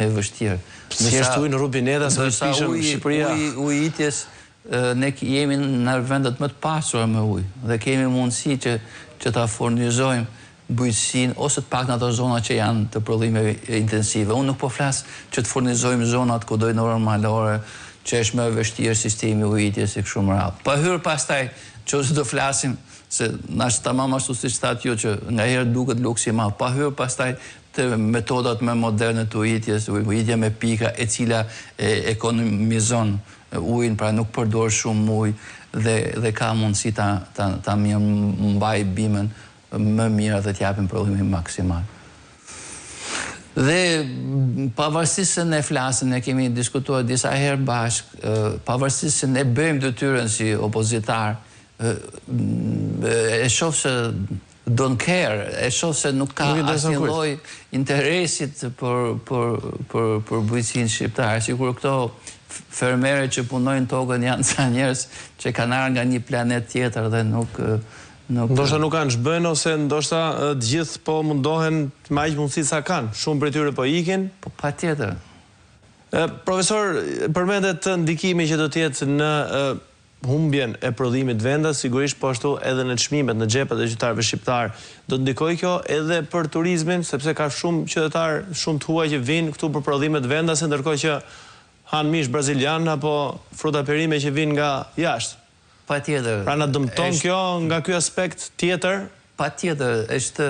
e vështirë. Si është ujë në Rubineta, se pishëm Shqipëria? Ujitjes, ne jemi në vendet më të pasura me ujë dhe kemi mundësi që ta furnizojmë bujqësinë ose të pak në ato zona që janë të prodhimeve intensive. Unë nuk po flas që të furnizojmë zonat ku dojnë normalore, që është më vështirë sistemi ujitjes e kështu me radhë. Pa hyrë pastaj që ose do flasim se nash tamam ashtu siç thatë ju që ngaherë duket luksi i madh. Pa hyrë pastaj të metodat më moderne të ujitjes, ujitja me pika e cila ekonomizon ujin, pra nuk përdor shumë ujë dhe ka mundësi ta mbaj bimën më mirë dhe t'japin prodhimin maksimal. Dhe pavarësisht se ne flasim, ne kemi diskutuar disa herë bashkë, pavarësisht se ne bëjmë detyrën si opozitar, e shoh se don't care, e shoh se nuk ka asnjë lloj interesit për bujqësinë shqiptare, sikur këto fermerët që punojnë tokën janë ca njerëz që kanë ardhur nga një planet tjetër dhe nuk ndoshta nuk kanë ç'bën ose ndoshta të gjithë po mundohen të marrin mundësitë sa kanë. Shumë prej tyre po ikin. Po patjetër. Profesor, përmendet ndikimi që do të jetë në humbjen e prodhimit vendas, sigurisht po ashtu edhe në çmimet në xhepet e qytetarëve shqiptar. Do të ndikojë kjo edhe për turizmin, sepse ka shumë qytetar, shumë të huaj që vinë këtu për prodhimet vendase, ndërkohë që hanë mish brazilian apo fruta perime që vinë nga jashtë. Patjetër. Pra na dëmton kjo nga ky aspekt tjetër? Patjetër, është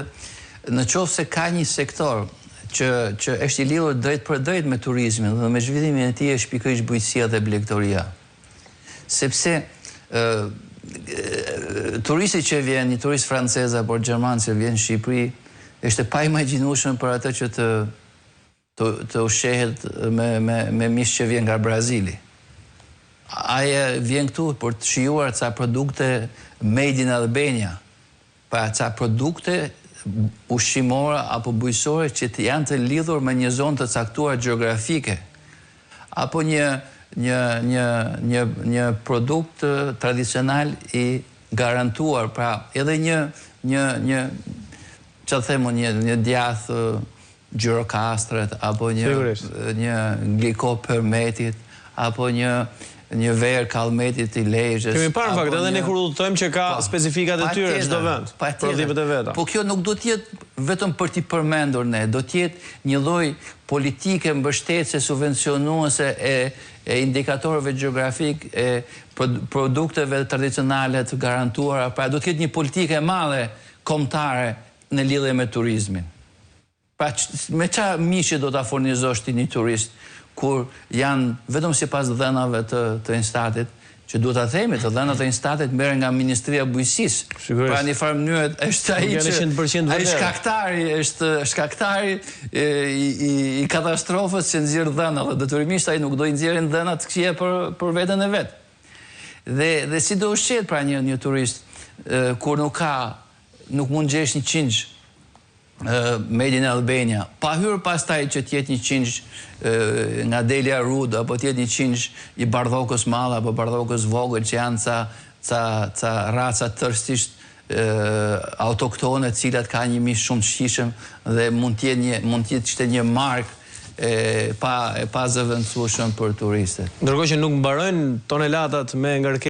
në qoftë se ka një sektor që është i lidhur drejt për drejt me turizmin dhe me zhvillimin e tij është pikërisht bujqësia dhe blegtoria. Sepse turisti që vjen, një turist francez apo gjerman që vjen në Shqipëri, është pa imagjinueshëm për atë që të ushqehet me mish që vjen nga Brazili. Aja vjen këtu për të shijuar ca produkte made in Albania, pra ca produkte ushqimore apo bujqësore që janë të lidhur me një zonë të caktuar gjeografike, apo një produkt tradicional i garantuar, pra edhe një një djath Gjirokastret, apo një gliko përmetit, apo një verë kalmetit i Lezhës. Kemi parë në fakt, edhe ne kur udhëtojmë që ka specifikat e tyre çdo vend, prodhimet e veta. Po kjo nuk do të jetë vetëm për t'i përmendur ne, do të jetë një lloj politike mbështetëse, subvencionuese e indikatorëve gjeografik, e produkteve tradicionale të garantuara, pra do të jetë një politike e madhe kombëtare në lidhje me turizmin. Pra me çfarë mishi do ta furnizosh ti një turist kur janë vetëm sipas dhënave të Instatit, që duhet ta themi, të dhënat e Instatit merren nga Ministria e Bujqësisë. Pra në një farë mënyrë është ai që është shkaktari i katastrofës që nxjerr dhëna, dhe detyrimisht ai nuk do i nxjerrin dhënat të këqija për veten e vet. Dhe si do ushqehet pra një turist kur nuk mund gjesh një qingj made in Albania, pa hyrë pastaj që t'jetë një qingj nga Delia Rud, apo t'jetë një qingj i bardhokës madh apo bardhokës vogël, që janë ca raca tërësisht autoktone, të cilat ka një mish shumë të shijshëm dhe mund të jetë një markë pa zëvendësueshëm për turistët. Ndërkohë që nuk mbarojnë tonelatat me ngarkesë